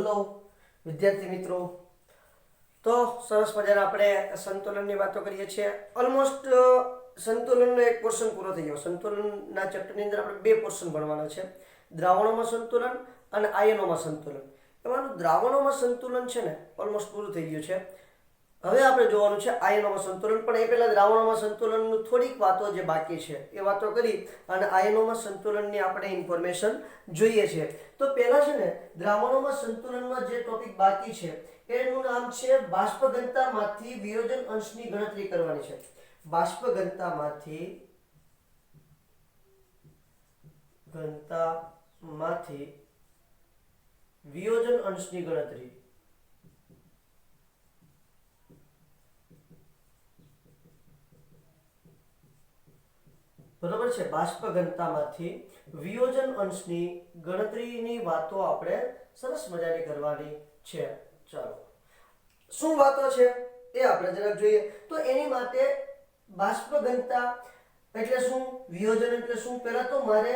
Hello વિદ્યાર્થી મિત્રો, તો સરસ મજાના આપણે સંતુલનની વાતો કરીએ છીએ. ઓલમોસ્ટ સંતુલનનો એક પોર્શન પૂરો થઈ ગયો. સંતુલનના ચેપ્ટરની અંદર આપણે બે પોર્શન ભણવાના છે, દ્રાવણોમાં સંતુલન અને આયનોમાં સંતુલન. એમાંનું દ્રાવણોમાં સંતુલન છે ને ઓલમોસ્ટ પૂરું થઈ ગયું છે. હવે આપણે જોવાનું છે આયનોમાં સંતુલન. પણ એ પહેલાં દ્રાવણોમાં સંતુલનનું થોડીક વાતો જે બાકી છે એ વાતો કરી અને આયનોમાં સંતુલનની આપણે ઇન્ફોર્મેશન જોઈએ છે. તો પહેલાં છે ને દ્રાવણોમાં સંતુલનમાં જે ટોપિક બાકી છે એનું નામ છે બાષ્પઘનતામાંથી વિયોજન અંશની ગણતરી કરવાની છે. બાષ્પઘનતામાંથી વિયોજન અંશની ગણતરી. બરોબર છે. બાષ્પઘનતામાંથી વિયોજન અંશની ગણતરીની વાતો આપણે સરસ મજાની કરવાની છે. ચાલો, શું વાતો છે એ આપણે જરાક જોઈએ. તો એની માટે બાષ્પઘનતા એટલે શું, વિયોજન એટલે શું, પહેલા તો મારે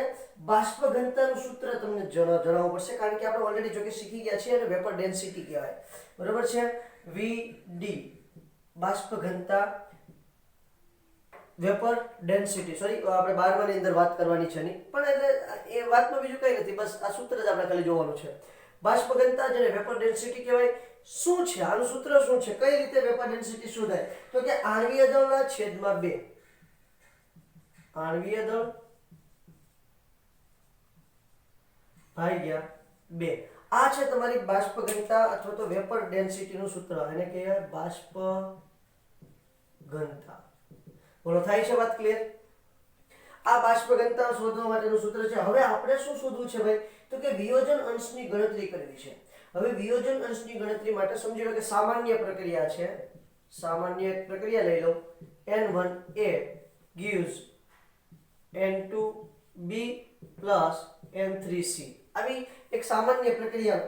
બાષ્પઘનતાનું સૂત્ર તમને જણાવવું પડશે, કારણ કે આપણે ઓલરેડી જો કે શીખી ગયા છીએ અને વેપર ડેન્સિટી કહેવાય. બરોબર છે. વીડી બાષ્પઘનતા, વેપર ડેન્સિટી, સોરી આપણે 12મા ની અંદર વાત કરવાની છે નહીં, પણ એટલે એ વાતમાં બીજું કંઈ નથી, બસ આ સૂત્ર જ આપણે ખાલી જોવાનું છે. બાષ્પઘનતા જેને વેપર ડેન્સિટી કહેવાય, શું છે આનું સૂત્ર, શું છે, કઈ રીતે વેપર ડેન્સિટી શોધાય? તો કે આણ્વીય દળના છેદમાં 2. આણ્વીય દળ ભાગ્યા 2. આ છે તમારી બાષ્પઘનતા અથવા તો વેપર ડેન્સિટીનું સૂત્ર. એને કહેવાય બાષ્પઘનતા. બોલો, થાય છે વાત ક્લિયર? આ બાષ્પઘનતા શોધવા માટેનું સૂત્ર છે. હવે આપણે શું શોધવું છે ભાઈ? તો કે વિયોજન અંશની ગણતરી કરવી છે. હવે વિયોજન અંશની ગણતરી માટે સમજી લો કે સામાન્ય પ્રક્રિયા છે. સામાન્ય પ્રક્રિયા લઈ લો. N1A gives N2B plus N3C. આવી એક સામાન્ય પ્રક્રિયા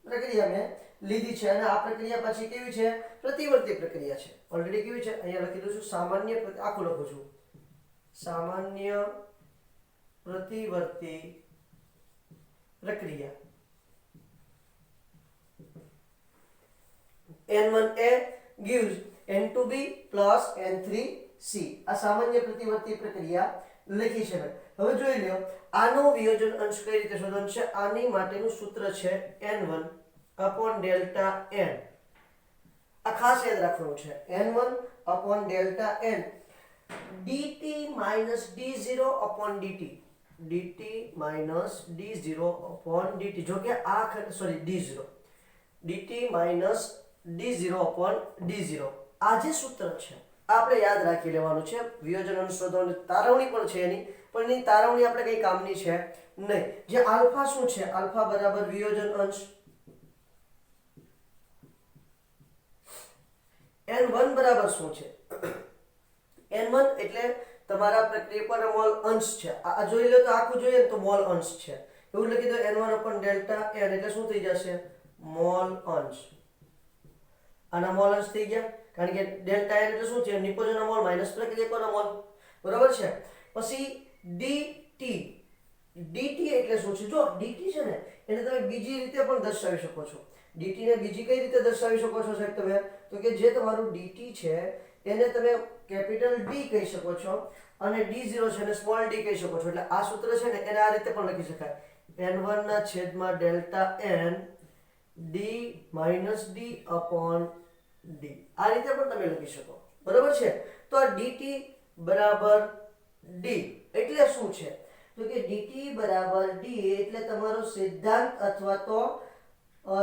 મેં લીધી છે અને આ પ્રક્રિયા પછી કેવી છે? પ્રતિવર્તી પ્રક્રિયા છે. ઓલરેડી કેવી છે અહીંયા લખી દઉં છું. સામાન્ય, આખું લખું છું, સામાન્ય પ્રતિવર્તી પ્રક્રિયા. N1A gives N2B plus N3C. આ સામાન્ય પ્રતિવર્તી પ્રક્રિયા લખી છે. હવે જોઈ લો આનો વિયોજન અંશ કઈ રીતે શોધવાનો છે. આની માટેનું સૂત્ર છે N1 upon delta N. આ ખાસ યાદ રાખવાનું છે. N1 upon delta N dt minus d0 upon dt. dt minus d0 upon dt. જો કે આ sorry d0. dt minus d0 upon d0. આ જે સૂત્ર છે આપણે યાદ રાખી લેવાનું છે. વિયોજન અંશ શોધવાની તારવણી પણ છે એની, પણ એની તારવણી આપણે કઈ કામની છે નહીં. જે આલ્ફા શું છે? આલ્ફા બરાબર વિયોજન અંશ. N1 બરાબર શું છે? N1 એટલે તમારા પ્રક્રિયા પર મોલ અંશ છે. આ જોઈ લો તો આખું જોઈએ તો મોલ અંશ છે. એવું લખી દો N1 upon delta N એટલે શું થઈ જશે? મોલ અંશ. આના મોલ અંશ થઈ ગયા, કારણ કે ડેલ્ટા N એટલે શું છે? નિપજોના મોલ માઈનસ પ્રક્રિયા પરના મોલ. બરાબર છે. પછી dt. dt એટલે શું છે? જો dt છે ને એને તમે બીજી રીતે પણ દર્શાવી શકો છો. dt ને બીજી કઈ રીતે દર્શાવી શકો છો સાહેબ તમે? તો કે જે તમારું dt છે એને તમે કેપિટલ D કહી શકો છો અને d0 છે એને સ્મોલ d કહી શકો છો. એટલે આ સૂત્ર છે ને એને આ રીતે પણ લખી શકાય. N1 ના છેદમાં delta N d minus d upon d. આ રીતે પણ તમે લખી શકો. બરાબર છે. તો આ dt બરાબર d એટલે શું છે? તો કે dt બરાબર d એટલે તમારો સિદ્ધાંત અથવા તો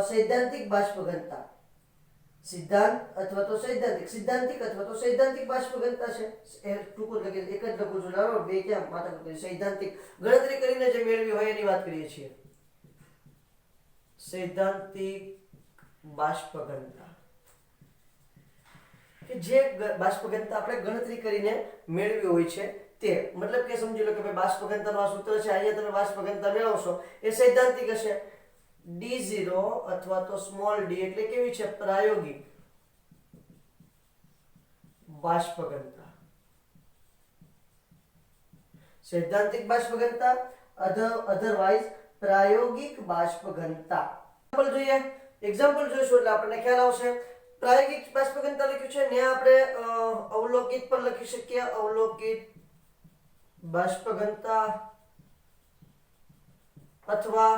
સૈદ્ધાંતિક બાષ્પઘનતા. સિદ્ધાંત અથવા તો સૈદ્ધાંતિક અથવા તો સૈદ્ધાંતિક બાષ્પઘનતા છે. એ ટૂંકો લખી એક જ લખું છું. બરાબર, બે ક્યાં માથા કરી. સૈદ્ધાંતિક ગણતરી કરીને જે મેળવી હોય એની વાત કરીએ છીએ. સૈદ્ધાંતિક બાષ્પઘનતા કે જે બાષ્પઘનતા આપણે ગણતરી કરીને મેળવી હોય છે તે. મતલબ કે સમજી લો કે ભાઈ બાષ્પઘનતાનું આ સૂત્ર છે, અહીંયા તમે બાષ્પઘનતા મેળવશો એ સૈદ્ધાંતિક હશે. d0 અથવા તો સ્મોલ d એટલે કેવી છે? પ્રાયોગિક બાષ્પઘનતા. સૈદ્ધાંતિક બાષ્પઘનતા અધરવાઇઝ પ્રાયોગિક બાષ્પઘનતા. એક્ઝામ્પલ જોઈએ, એક્ઝામ્પલ જોઈશું એટલે આપણને ખ્યાલ આવશે. પ્રાયોગિક બાષ્પઘનતા લખ્યું છે ને આપણે અવલોકિત પણ લખી શકીએ. અવલોકિત બાષ્પઘનતા અથવા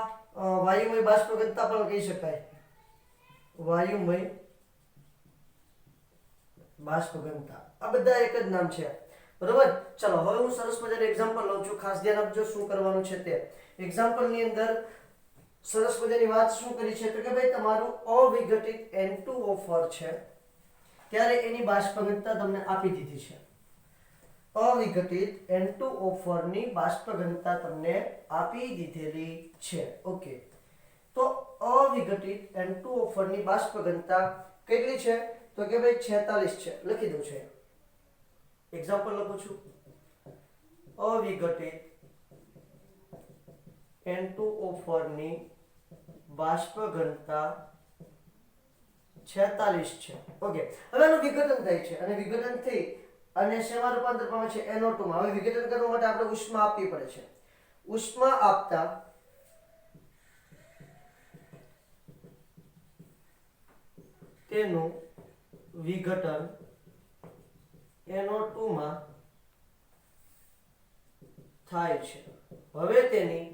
વાયુમય બાષ્પઘનતા પણ કહી શકાય. વાયુમય બાષ્પઘનતા આ બધા એક જ નામ છે. બરોબર. ચલો હવે હું સરસ મજાનું એક્ઝામ્પલ લઉં છું. ખાસ ધ્યાન આપજો શું કરવાનું છે તે. એક્ઝામ્પલ ની અંદર સરસ મજાની વાત શું કરી છે તો કે ભાઈ તમારું અવિઘટિત N2O4 છે ત્યારે એની બાષ્પઘનતા તમને આપી દીધી છે. અવિઘટિત N2O4 ની બાષ્પઘનતા તમને આપી દીધેલી છે. ઓકે, તો અવિઘટિત N2O4 ની બાષ્પઘનતા કેટલી છે તો કે ભાઈ 46 છે. લખી દઉં છે. એક્ઝામ્પલ લખું છું. અવિઘટિત N2O4 ની બાષ્પઘનતા 46 છે. ઓકે, હવે આનું વિઘટન થાય છે અને વિઘટન થઈ અને શેમાં રૂપાંતર પામે છે? NO2 માં. હવે વિઘટન કરવા માટે આપણે ઉષ્મા આપવી પડે છે. ઉષ્મા આપતા તેનું વિઘટન NO2 માં થાય છે. હવે તેની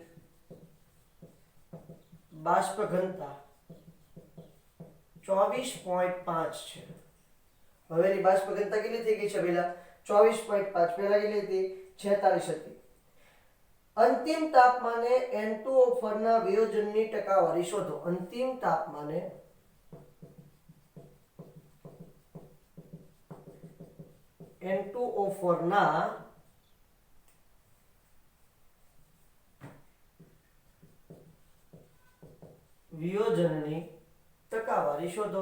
બાષ્પઘનતા 24.5 છે. હવે એની બાષ્પઘનતા કેટલી થઈ ગઈ છે પહેલા? 24.5. પહેલા કેટલી હતી? 46 હતી. અંતિમ તાપમાને N2O4 ના વિયોજનની ટકાવારી શોધો. અંતિમ તાપમાને N2O4 ના વિયોજનની ટકાવારી શોધો.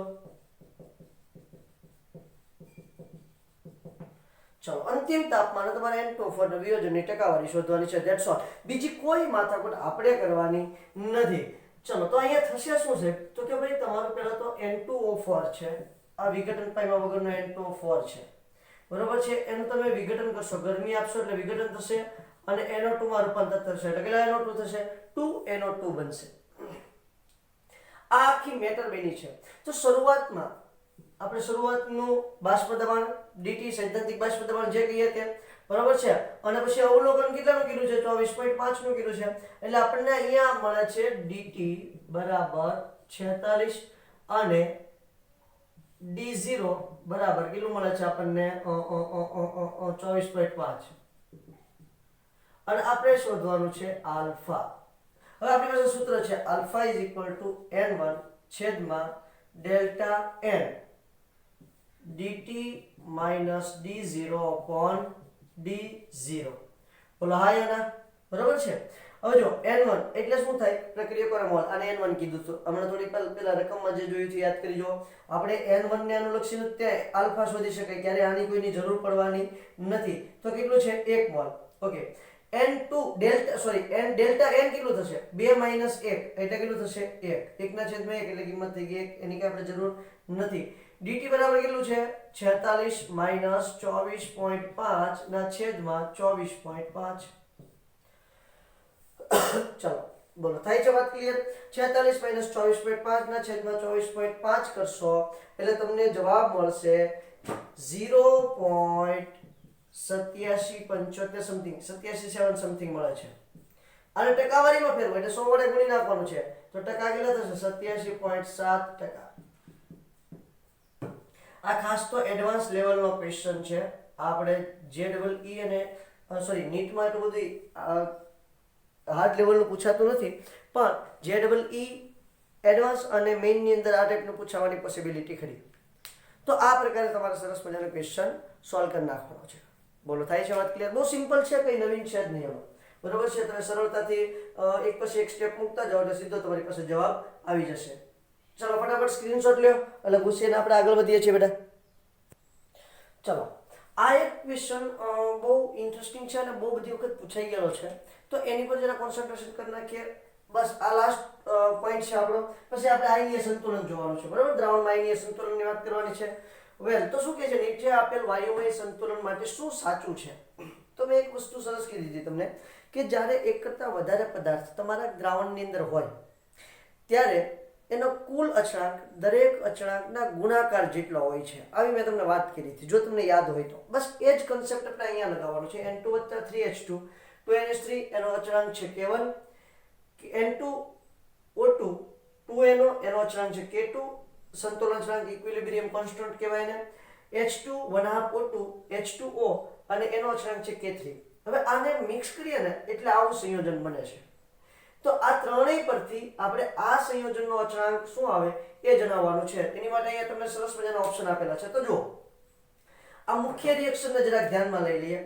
ચલો, અંતિમ તાપમાને તમારે N2O4 ના વિયોજનની ટકાવારી શોધવાની છે. That's all. બીજી કોઈ માથાકૂટ આપણે કરવાની નથી. ચલો, તો અહીંયા થશે શું છે તો કે ભાઈ તમારું પહેલા તો N2O4 છે. આ વિઘટન પામ્યા વગરનો N2O4 છે. બરોબર છે. એનું તમે વિઘટન કરશો, ગરમી આપશો એટલે વિઘટન થશે અને NO2 માં રૂપાંતર થશે. એટલે કેટલા NO2 થશે? 2NO2 બનશે. આ આખી મેટર બની છે. તો શરૂઆતમાં આપણે શરૂઆતનું બાષ્પ દબાણ dt સૈદ્ધાંતિક બાષ્પ દબાણ જે કહીએ તે બરાબર છે અને પછી અવલોકન કેટલાનું કીધું છે? 24.5 નું કીધું છે. એટલે આપણને અહીંયા મળે છે dt બરાબર 46 અને d0 બરાબર કેટલું મળે છે આપણને? 24.5. અને આપણે શોધવાનું છે આલ્ફા. હવે આપણી પાસે સૂત્ર છે આલ્ફા n1 છેદમાં delta n dt d0 upon d0. બોલો હા યા ના? બરાબર છે. હવે જો n1 એટલે શું થાય? પ્રક્રિયકોના મોલ. આને n1 કીધું તો હમણાં થોડી પહેલા રકમમાં જે જોયું છે યાદ કરી જો. આપણે n1 ને અનુલક્ષીને ત્યાં આલ્ફા શોધી શકાય. ક્યારે આની કોઈની જરૂર પડવાની નથી. તો કેટલું છે? 1 mall. Okay, n2 delta n કેટલું થશે? 2 - 1 એટલે કેટલું થશે? 1. 1 ના છેદમાં 1 એટલે કિંમત થઈ ગઈ 1. એની કે આપણે જરૂર નથી. dt બરાબર કેટલું છે? 46 - 24.5 ના છેદમાં 24.5. ચલો બોલો, થાય છે વાત ક્લિયર? 46 - 24.5 ના છેદમાં 24.5 કરશો એટલે તમને જવાબ મળશે 0.8775 સમથિંગ, 87 સમથિંગ મળે છે. અને ટકાવારીમાં ફેરવો એટલે 100 વડે ગુણી નાખવાનું છે તો ટકા કેટલા થશે? 87.7%. આ ખાસ તો એડવાન્સ લેવલનો ક્વેશ્ચન છે. આપણે JEE અને નીટમાં એટલું બધું હાર્ડ લેવલનું પૂછાતું નથી, પણ JEE એડવાન્સ અને મેઇનની અંદર આ ટાઈપનું પૂછાવાની પોસિબિલિટી ખરી. તો આ પ્રકારે તમારે સરસ મજાનો ક્વેશ્ચન સોલ્વ કરી નાખવાનો છે. બોલો, થાય છે વાત ક્લિયર? બહુ સિમ્પલ છે, કંઈ નવીન છે જ નહીં એમાં. બરોબર છે. તમે સરળતાથી એક પછી એક સ્ટેપ મૂકતા જાઓ એટલે સીધો તમારી પાસે જવાબ આવી જશે. ચલો ફટાફટ સ્ક્રીનશોટ લ્યો એટલે ગુસ્સેને આપણે આગળ વધીએ છીએ બેટા. ચલો, આ એક ક્વેશ્ચન બહુ ઇન્ટરેસ્ટિંગ છે અને બહુ બધી વખત પૂછાઈ ગયેલો છે. તો એની પર જરા કોન્સન્ટ્રેશન કરી નાખીએ. બસ આ લાસ્ટ પોઈન્ટ છે આપણો. પછી આપણે આયનીય સંતુલન જોવાનું છે. બરાબર, દ્રાવણમાં આયનીય સંતુલનની વાત કરવાની છે. વેલ, તો શું કહે છે? નીચે આપેલ વાયુમય સંતુલન માટે શું સાચું છે? તો મેં એક વસ્તુ સરસ કીધી હતી તમને કે જ્યારે એક કરતાં વધારે પદાર્થ તમારા દ્રાવણની અંદર હોય ત્યારે એનો કુલ અચળાંક દરેક અચળાંકના ગુણાકાર જેટલો હોય છે. આવી મેં તમને વાત કરી હતી, જો તમને યાદ હોય તો. બસ એ જ કન્સેપ્ટ આપણે અહીંયા લગાવવાનો છે. n2 + 3h2 2nh3 એનો અચળાંક છે k1, n2O2 2 એનો અચળાંક છે k2, સંતુલન અચળાંક ઇક્વિલિબ્રિયમ કોન્સ્ટન્ટ કહેવાય ને. h2 1/2O2 h2O અને એનો અચળાંક છે k3. હવે આને મિક્સ કરીએ ને એટલે આવું સંયોજન બને છે. તો આ ત્રણેય પરથી આપણે આ સંયોજનનો અચળાંક શું આવે એ જણાવવાનું છે. એની માટે અહીંયા તમને સરસ મજાના ઓપ્શન આપેલા છે. તો જો આ મુખ્ય રિએક્શનને જરાક ધ્યાનમાં લઈ લઈએ.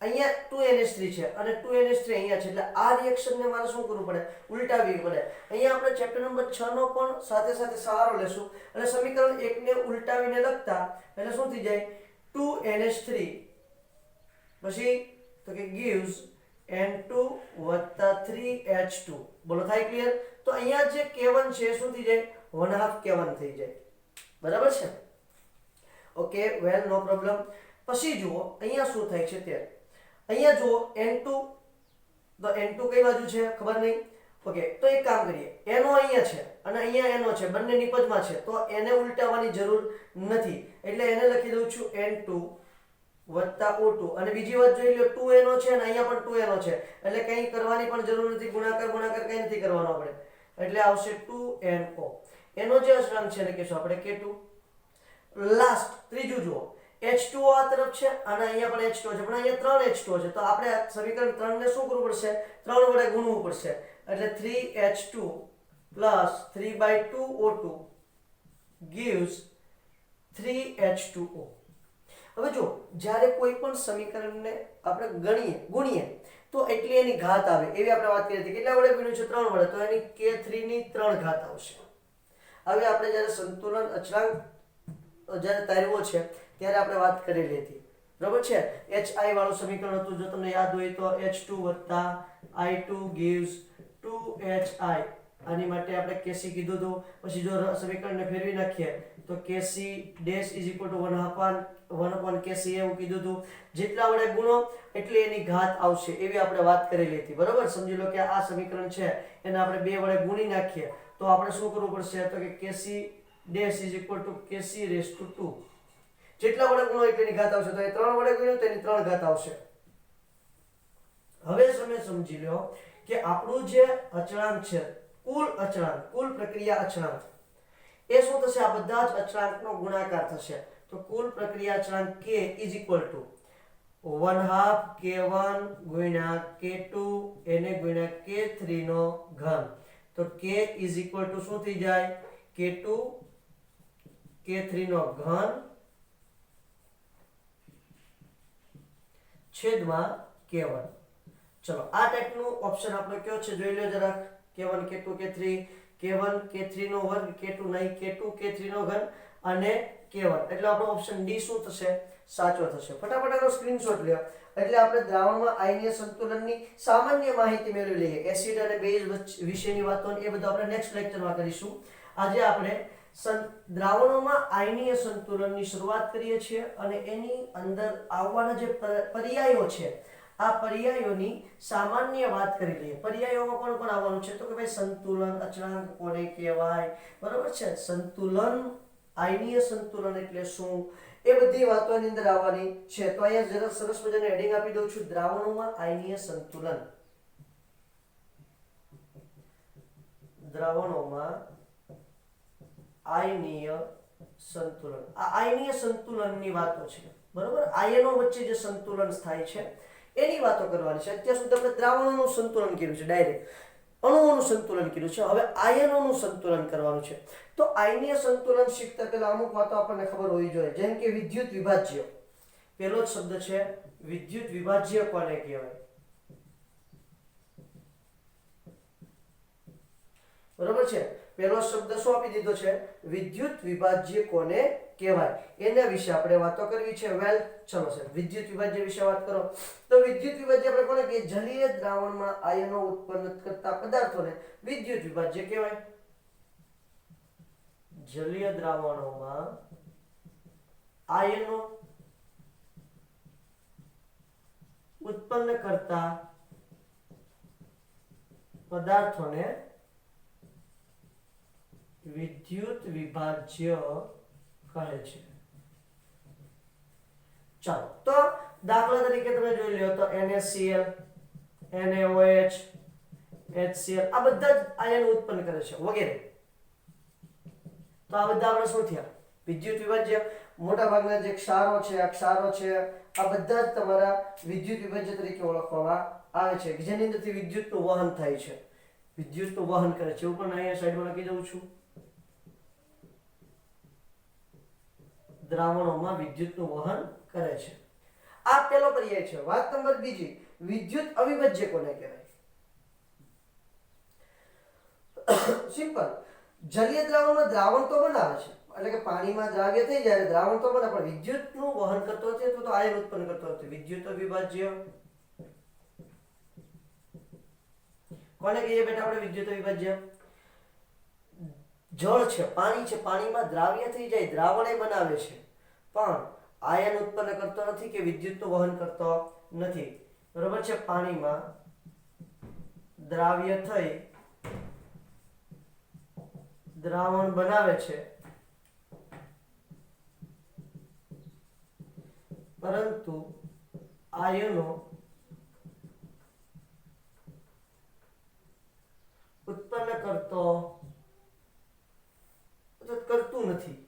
અહીંયા 2NH3 છે અને 2NH3 અહીંયા છે, એટલે આ રિએક્શનને મારે શું કરવું પડે? ઉલટાવવી પડે. અહીંયા આપણે ચેપ્ટર નંબર 6 નો પણ સાથે સાથે સહારો લેશું અને સમીકરણ 1 ને ઉલટાવીને લખતા એટલે શું થઈ જાય? 2NH3 પછી તો કે gives n2 + 3h2. બોલો થાય ક્લિયર? તો અહીંયા જે k1 છે શું થઈ જાય? 1/2 k1 થઈ જાય. બરાબર છે? ઓકે, વેલ, નો પ્રોબ્લેમ. પછી જુઓ અહીંયા શું થાય છે તે. અહીંયા જુઓ n2, તો n2 કઈ બાજુ છે ખબર નહીં. ઓકે, તો એક કામ કરીએ. એનો અહીંયા છે અને અહીંયા એનો છે, બંનેની પદમાં છે, તો એને ઉલટાવવાની જરૂર નથી. એટલે એને લખી દઉં છું n2 + O2. અને બીજી વાત જોઈ લો, 2NO છે અને અહીંયા પણ 2NO છે, એટલે કંઈ કરવાની પણ જરૂર નથી. ગુણાકાર કંઈ નથી કરવાનો આપણે. એટલે આવશે 2NO. એનો જે અચળાંક છે એને કહીશું આપણે k2. લાસ્ટ ત્રીજું જુઓ, H2O આ તરફ છે અને અહીંયા પણ H2O છે, પણ અહીંયા 3H2O છે, તો આપણે સમીકરણ 3 ને શું કરવું પડશે? 3 વડે ગુણવું પડશે. એટલે 3H2 + 3/2O2 gives 3H2O. હવે જો જ્યારે કોઈ પણ સમીકરણને આપણે ગુણીએ તો એટલી એની ઘાત આવે એવી આપણે વાત કરી હતી. કેટલા વડે ગુણ્યું છે? 3 વડે, તો એની k3 ની 3 ઘાત આવશે. હવે આપણે જ્યારે સંતુલન અચળાંક જ્યારે તારવો છે ત્યારે આપણે વાત કરેલી હતી, બરાબર છે? HI વાળું સમીકરણ હતું, જો તમને યાદ હોય તો H2 + I2 gives 2HI. આની માટે આપણે Kc કીધું હતું. પછી જો સમીકરણને ફેરવી નાખીએ તો Kc ડેશ = 1/Kc એવું કીધું હતું. જેટલા વડે ગુણો એટલે એની ઘાત આવશે એવી આપણે વાત કરેલી હતી, બરાબર? સમજી લો કે આ સમીકરણ છે એને આપણે 2 વડે ગુણી નાખીએ તો આપણે શું કરવું પડશે? તો કે Kc ડેશ = Kc⁻². જેટલા વડે ગુણો એટલે એની ઘાત આવશે. તો એ 3 વડે ગુણ્યું તો એની 3 ઘાત આવશે. હવે તમે સમજી લો કે આપણું જે અચળાંક છે, કુલ અચળાંક, કુલ પ્રક્રિયા અચળાંક, એ શું થશે? આ બધા જ અચળાંકનો ગુણાકાર થશે. તો કુલ પ્રક્રિયા અચળાંક k = 1/2 k1 * k2 એને * k3 નો ઘન. તો k = શું થઈ જાય? k2 k3 નો ઘન છેદમાં k1. ચલો આ ટાઈપનું ઓપ્શન આપણો કયો છે જોઈ લો જરાક. k1 k2 k3, k1 k3 નો વર્ગ, k2 નહીં k2 k3 નો ઘન અને k1. એટલે આપણો ઓપ્શન ડી શું થશે? સાચો થશે. ફટાફટ આનો સ્ક્રીનશોટ લ્યો. એટલે આપણે દ્રાવણમાં આયનીય સંતુલનની સામાન્ય માહિતી મેળવી લઈએ. એસિડ અને બેઝ વિશેની વાતો એ બધું આપણે નેક્સ્ટ લેક્ચરમાં કરીશું. આજે આપણે દ્રાવણોમાં આયનીય સંતુલનની શરૂઆત કરીએ છીએ અને એની અંદર આવવાના જે પર્યાયો છે આ પર્યાયોની સામાન્ય વાત કરી લઈએ. પર્યાયોમાં કોણ કોણ આવવાનું છે? તો કે ભાઈ સંતુલન અચળાંક કોને કહેવાય, બરાબર છે? સંતુલન, આયનીય સંતુલન એટલે શું, એ બધી વાતો એની અંદર આવવાની છે. તો અહીંયા જરા સરસ મજાનું હેડિંગ આપી દઉં છું, દ્રાવણોમાં આયનીય સંતુલન. દ્રાવણોમાં આયનીય સંતુલન. આ આયનીય સંતુલનની વાતો છે, બરાબર? આયનો વચ્ચે જે સંતુલન થાય છે એની વાતો કરવાની છે. અત્યાર સુધી આપણે દ્રાવણોનું સંતુલન કર્યું છે, ડાયરેક્ટ અણુઓનું સંતુલન કર્યું છે. હવે આયનોનું સંતુલન કરવાનું છે. તો આયનીય સંતુલન શીખતા પહેલા અમુક વાતો આપણને ખબર હોવી જોઈએ, જેમ કે વિદ્યુત વિભાજ્ય. પહેલો જ શબ્દ છે વિદ્યુત વિભાજ્ય કોને કહેવાય, બરાબર છે? પહેલો શબ્દ શું આપી દીધો છે? વિદ્યુત વિભાજ્ય કોને કહેવાય, એના વિશે આપણે વાતો કરવી છે. વેલ, ચલો સર, વિદ્યુત વિભાજ્ય વિશે વાત કરો. તો વિદ્યુત વિભાજ્ય આપણે કોને કહીએ? જલીય દ્રાવણમાં આયનો ઉત્પન્ન કરતા પદાર્થોને વિદ્યુત વિભાજ્ય કહેવાય. જલીય દ્રાવણોમાં આયનો ઉત્પન્ન કરતા પદાર્થોને વિદ્યુત વિભાજ્ય કહે છે. ચાલો તો દાખલા તરીકે તમે જોઈ લો તો NaCl, NaOH, HCl આ બધા જ આયન ઉત્પન્ન કરે છે વગેરે. તો આ બધા આપણે શું થયા? વિદ્યુત વિભાજ્ય. મોટા ભાગના જે ક્ષારો છે, આ ક્ષારો છે, આ બધા જ તમારા વિદ્યુત વિભાજ્ય તરીકે ઓળખવામાં આવે છે, જેની અંદરથી વિદ્યુતનું વહન થાય છે, વિદ્યુતનું વહન કરે છે. એવું પણ અહીંયા સાઈડમાં લખી દઉં છું. દ્રાવણોમાં વિદ્યુતનું વહન કરે છે. આ પહેલો પર્યાય છે. વાત નંબર બીજી, વિદ્યુત અવિભાજ્ય કોને કહેવાય? સિમ્પલ. જલીય દ્રાવણમાં દ્રાવણ તો બનાવે છે, એટલે કે પાણીમાં દ્રાવ્ય થઈ જાય દ્રાવણ તો બને, પણ વિદ્યુતનું વહન કરતો નથી અથવા તો આયન ઉત્પન્ન કરતો નથી. વિદ્યુત અવિભાજ્ય કોને કહીએ બેટા આપણે? વિદ્યુત અવિભાજ્ય. જળ છે, પાણી છે, પાણીમાં દ્રાવ્ય થઈ જાય, દ્રાવણ બનાવે છે, પણ આયન ઉત્પન્ન કરતો નથી કે વિદ્યુતનું વહન કરતો નથી. બરોબર છે? પાણીમાં દ્રાવ્ય થઈ દ્રાવણ બનાવે છે, પરંતુ આયનો ઉત્પન્ન કરતું નથી,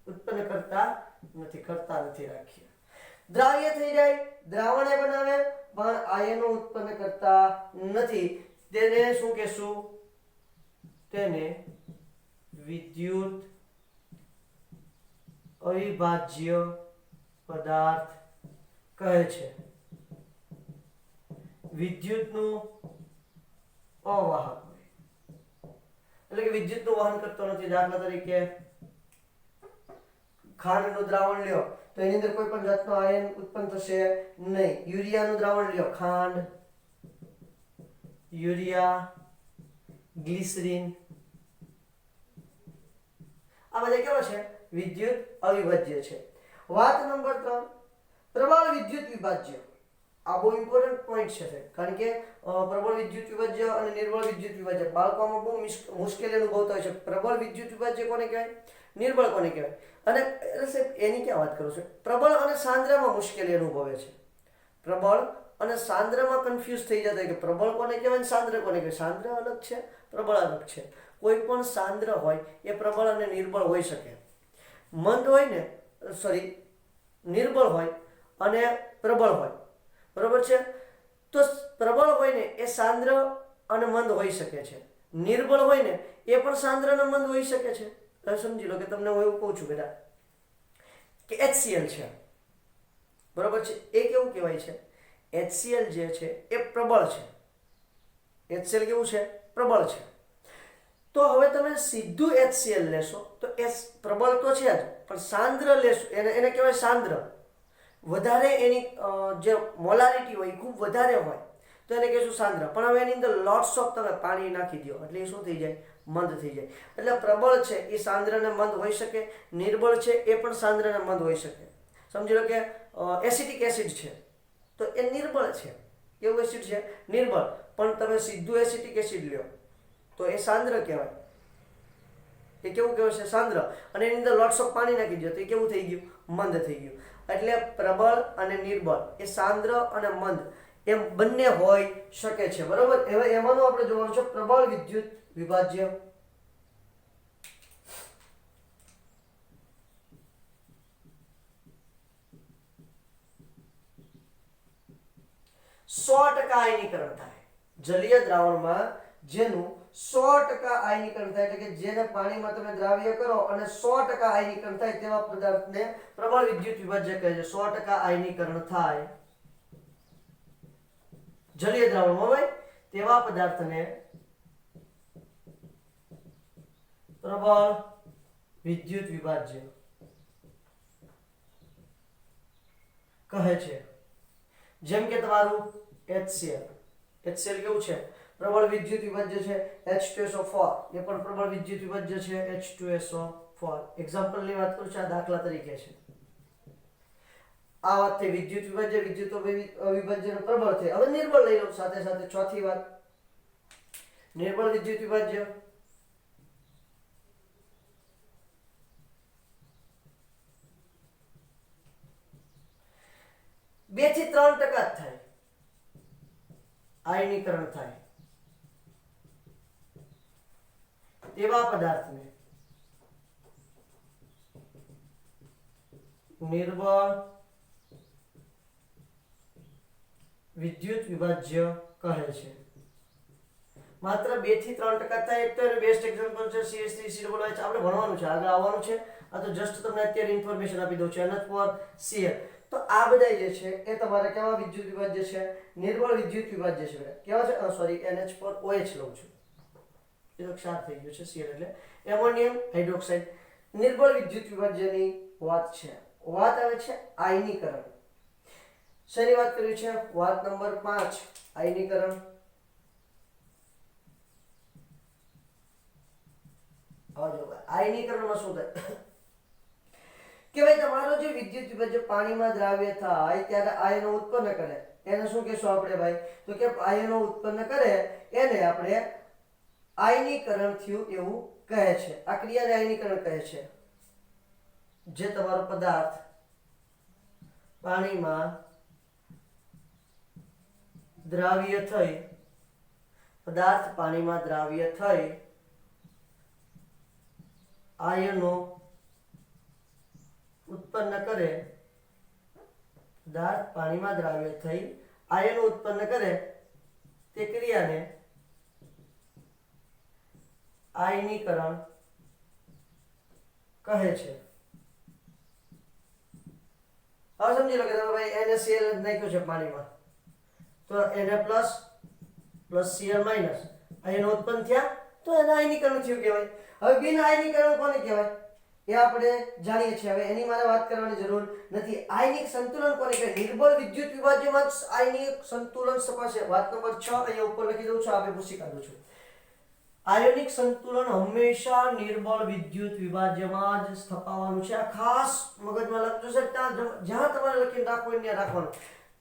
ઉત્પન્ન કરતા નથી. રાખીએ દ્રાવ્ય થઈ જાય, દ્રાવણે બનાવે, પણ આયનો ઉત્પન્ન કરતા નથી. તેને શું કહેશું? તેને વિદ્યુત અવિભાજ્ય પદાર્થ કહે છે. વિદ્યુતનું અવાહક એટલે કે વિદ્યુતનું વહન કરતો નથી. દાખલા તરીકે ખાંડનું દ્રાવણ લ્યો તો એની અંદર કોઈ પણ જાતનો આયન ઉત્પન્ન થશે નહીં. યુરિયાનું દ્રાવણ લ્યો, ખાંડ, યુરિયા, ગ્લિસરીન, આ બધા કેવા છે? વિદ્યુત અવિભાજ્ય છે. વાત નંબર 3, પ્રબળ વિદ્યુત વિભાજ્ય. આ બહુ ઇમ્પોર્ટન્ટ પોઈન્ટ છે, કારણ કે પ્રબળ વિદ્યુત વિભાજ્ય અને નિર્બળ વિદ્યુત વિભાજ્ય બાળકોમાં બહુ મુશ્કેલી અનુભવતા હોય છે. પ્રબળ વિદ્યુત વિભાજ્ય કોને કહેવાય? નિર્બળ કોને કહેવાય? અને એની ક્યાં વાત કરું છું? પ્રબળ અને સાંદ્રમાં મુશ્કેલી અનુભવે છે. પ્રબળ અને સાંદ્રમાં કન્ફ્યુઝ થઈ જતા હોય કે પ્રબળ કોને કહેવાય, સાંદ્ર કોને કહેવાય. સાંદ્ર અલગ છે, પ્રબળ અલગ છે. કોઈ પણ સાંદ્ર હોય એ પ્રબળ અને નિર્બળ હોઈ શકે. મંદ હોય ને, નિર્બળ હોય અને પ્રબળ હોય, બરોબર છે? તો પ્રબળ હોય ને એ સાંદ્ર અને મંદ હોઈ શકે છે. નિર્બળ હોય ને એ પણ સાંદ્ર અને મંદ હોઈ શકે છે. હવે સમજી લો કે તમને હું એવું કહું છું બેટા કે HCl છે, બરોબર છે? એ કેવું કહેવાય છે? HCl જે છે એ પ્રબળ છે. HCl કેવું છે? પ્રબળ છે. તો હવે તમે સીધું HCl લેશો તો પ્રબળ તો છે જ, પણ સાંદ્ર લેશો એને કહેવાય સાંદ્ર. વધારે એની જે મોલારિટી હોય ખૂબ વધારે હોય તો એને કહેશું સાંદ્ર. પણ હવે એની અંદર લોટ્સ ઓફ તમે પાણી નાખી દો એટલે એ શું થઈ જાય? મંદ થઈ જાય. એટલે પ્રબળ છે એ સાંદ્ર અને મંદ હોઈ શકે, નિર્બળ છે એ પણ સાંદ્ર અને મંદ હોઈ શકે. સમજી લો કે એસિટિક એસિડ છે તો એ નિર્બળ છે. કેવું એસિડ છે? નિર્બળ. પણ તમે સીધું એસિટિક એસિડ લ્યો તો એ સાંદ્ર કહેવાય. એ કેવું કહેવાય છે? સાંદ્ર. અને એની અંદર લોટ્સ ઓફ પાણી નાખી દો તો એ કેવું થઈ ગયું? મંદ થઈ ગયું. એટલે પ્રબળ અને નિર્બળ એ સાંદ્ર અને મંદ એમ બંને હોઈ શકે છે, બરોબર? હવે એમાંનું આપણે જોવાનું છે પ્રબળ વિદ્યુત વિભાજ્ય. સો ટકા આયનીકરણ થાય જલીય દ્રાવણમાં, જેનું 100% આયનીકરણ થાય, એટલે કે જેને પાણીમાં તમે દ્રાવ્ય કરો અને 100% આયનીકરણ થાય તેવા પદાર્થને પ્રબળ વિદ્યુત વિભાજ્ય કહે છે. 100% આયનીકરણ થાય જલીય દ્રાવણમાં હોય તેવા પદાર્થને પ્રબળ વિદ્યુત વિભાજ્ય કહે છે. જેમ કે તમારું HCl કેવું છે? પ્રબળ વિદ્યુત વિભાજ્ય છે. H2SO4 એ પણ પ્રબળ વિદ્યુત વિભાજ્ય છે. H2SO4 એક્ઝામ્પલની વાત કરું છું, આ દાખલા તરીકે છે. આ વાત થઈ વિદ્યુત વિભાજ્ય, વિદ્યુત અવિભાજ્ય પ્રબળ થઈ. હવે નિર્બળ લઈ લો સાથે સાથે. ચોથી વાત, નિર્બળ વિદ્યુત વિભાજ્ય બે થી 3% જ થાય, આયનીકરણ થાય તેવા પદાર્થને નિર્બળ વિદ્યુત વિભાજ્ય કહે છે. માત્ર 2 થી 3% થાય. એક તો એનું બેસ્ટ એક્ઝામ્પલ છે CH3COOH. આપણે ભણવાનું છે, આગળ આવવાનું છે. આ તો જસ્ટ તમને અત્યારે ઇન્ફોર્મેશન આપી દઉં છું. NH4Cl. તો આ બધા જે છે એ તમારે કેવા વિદ્યુત વિભાજ્ય છે? નિર્બળ વિદ્યુત વિભાજ્ય છે. કેવા છે? સોરી, NH4OH લઉં છું, એ તો ક્ષાર થઈ ગયું છે. Cl એટલે એમોનિયમ હાઇડ્રોક્સાઇડ. નિર્બળ વિદ્યુત વિભાજ્યની વાત છે. વાત આવે છે આયનીકરણ. શેની વાત કરી છે? વાત નંબર 5, આયનીકરણ. આયનીકરણમાં શું થાય કે ભાઈ તમારો જે વિદ્યુત વિભાજ્ય પાણીમાં દ્રાવ્ય થાય ત્યારે આયનો ઉત્પન્ન કરે, એને શું કહેશું આપણે ભાઈ? તો કે આયનો ઉત્પન્ન કરે એને આપણે આયનીકરણ થયું એવું કહે છે. આ ક્રિયાને આયનીકરણ કહે છે. જે તમારો પદાર્થ પાણીમાં દ્રાવ્ય થઈ, પદાર્થ પાણીમાં દ્રાવ્ય થઈ આયનો ઉત્પન્ન કરે, પદાર્થ પાણીમાં દ્રાવ્ય થઈ આયનો ઉત્પન્ન કરે તે ક્રિયાને આયનીકરણ કહે છે. હવે સમજી લો કે તમે ભાઈ NaCl નાખ્યું છે પાણીમાં, તો Na પ્લસ Cl માઇનસ આયનો ઉત્પન્ન થયા, તો એને આયનીકરણ થયું કહેવાય. હવે બિન આયનીકરણ કોને કહેવાય એ આપણે જાણીએ છીએ. હવે એની મારે વાત કરવાની જરૂર નથી. આયનિક સંતુલન કોને કહેવાય? નિર્બળ વિદ્યુત વિભાજ્યમાં આયનિક સંતુલન તપાસે. વાત નંબર 6 અહીંયા ઉપર લખી દઉં છું, આપણે પૂછી કાઢું છું. આયોનિક સંતુલન હંમેશા નિર્બળ વિદ્યુત વિભાજ્યમાં જ સ્થપાવવાનું છે. આ ખાસ મગજમાં લખજો છે. જ્યાં તમારે લખીને રાખવું ત્યાં રાખવાનું.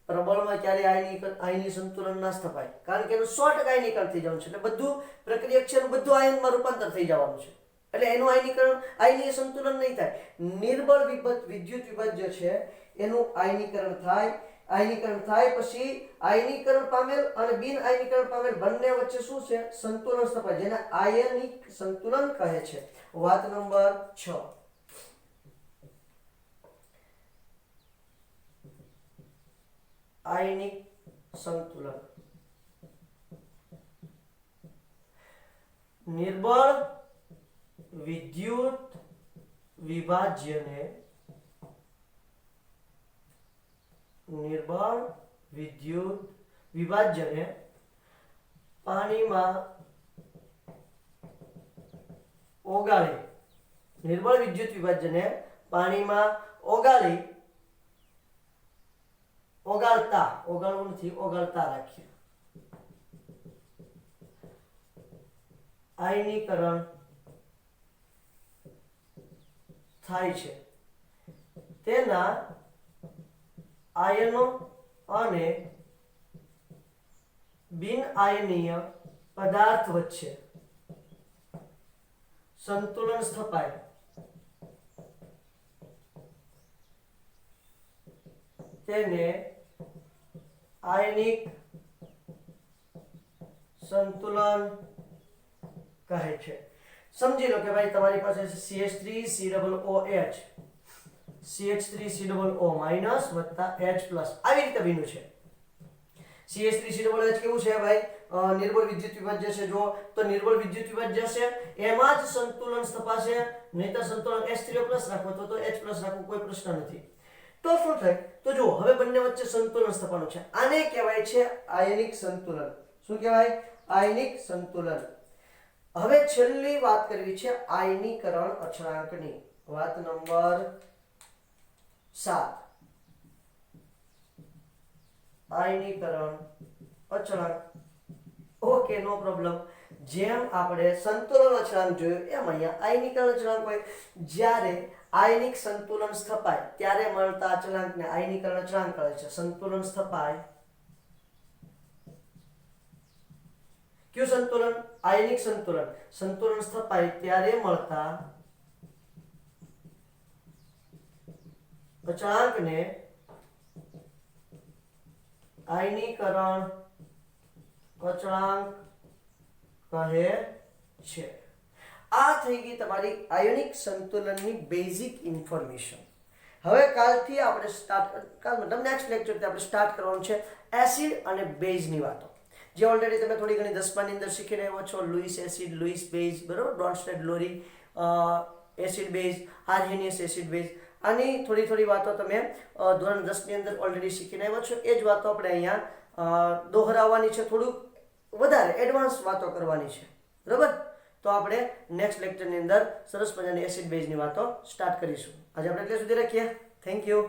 પ્રબળમાં ક્યારે આયની સંતુલન ના સ્થપાય, કારણ કે એનું 100% આયનીકરણ થઈ જવાનું છે. એટલે બધું પ્રક્રિયક છે, બધું આયનમાં રૂપાંતર થઈ જવાનું છે. એટલે એનું આયનીય સંતુલન નહીં થાય. નિર્બળ વિદ્યુત વિભાજ્ય છે એનું આયનીકરણ થાય. આયનીકરણ થાય પછી આયનીકરણ પામેલ અને બિન આયનીકરણ પામેલ બંને વચ્ચે શું છે? સંતુલન સ્થપાય, જેને આયનિક સંતુલન કહે છે. વાત નંબર 6, આયનિક સંતુલન. નિર્બળ વિદ્યુત વિભાજ્યને પાણીમાં ઓગાળી, નિર્બળ વિદ્યુત વિભાજ્યને પાણીમાં ઓગાળતા રાખીએ આયનીકરણ થાય છે. તેના આયનો અને બિન આયનીય પદાર્થ વચ્ચે સંતુલન સ્થપાય. તેને આયનિક સંતુલન કહે છે. સમજી લો કે ભાઈ તમારી પાસે CH3COOH, CH3COO માઇનસ વત્તા H પ્લસ આવી રીતે બન્યું છે. CH3COOH કેવું છે ભાઈ? નિર્બળ વિદ્યુત વિભાજ્ય છે. જો તો નિર્બળ વિદ્યુત વિભાજ્ય છે એમાં જ સંતુલન સ્થપાશે, નહીતર સંતુલન H3O પ્લસ રાખો તો H પ્લસ રાખો, કોઈ પ્રશ્ન નથી. તો શું થાય? તો જો હવે બંને વચ્ચે સંતુલન સ્થપાનું છે. આને કહેવાય છે આયનિક સંતુલન. શું કહેવાય? આયનિક સંતુલન. હવે છેલ્લી વાત કરવી છે આયનીકરણ અચળાંકની. વાત નંબર 7, આયનીકરણ અચળાંક. ઓકે, નો પ્રોબ્લેમ. જેમ આપણે સંતુલન અચળાંક જોયું એમ અહીંયા આયનીકરણ અચળાંક હોય. જ્યારે આયનિક સંતુલન સ્થપાય ત્યારે મળતા અચળાંકને આયનીકરણ અચળાંક કહે છે. સંતુલન સ્થપાય કયું સંતુલન? આયનિક સંતુલન. સંતુલન સ્થપાય ત્યારે મળતા અચળાંકને આયનીકરણ અચળાંક કહે છે. આ થઈ ગઈ તમારી આયોનિક સંતુલનની બેઝિક ઇન્ફોર્મેશન. હવે કાલથી આપણે કાલ મતલબ નેક્સ્ટ લેક્ચરથી આપણે સ્ટાર્ટ કરવાનું છે એસિડ અને બેઝની વાતો, જે ઓલરેડી તમે થોડી ઘણી 10માની અંદર શીખીને આવ્યો છો. લુઈસ એસિડ, લુઈસ બેઝ, બરોબર, બ્રોન્સ્ટેડ લોરી એસિડ બેઝ, આર્હેનિયસ એસિડ બેઝ, આની થોડી વાતો તમે ધોરણ 10ની અંદર ઓલરેડી શીખીને આવ્યા છો. એ જ વાતો આપણે અહીંયા દોહરાવવાની છે, થોડુંક વધારે એડવાન્સ વાતો કરવાની છે, બરોબર. તો આપણે નેક્સ્ટ લેક્ચરની અંદર સરસ મજાની એસિડ બેઝની વાતો સ્ટાર્ટ કરીશું. આજે આપણે એટલે સુધી રાખીએ. Thank you.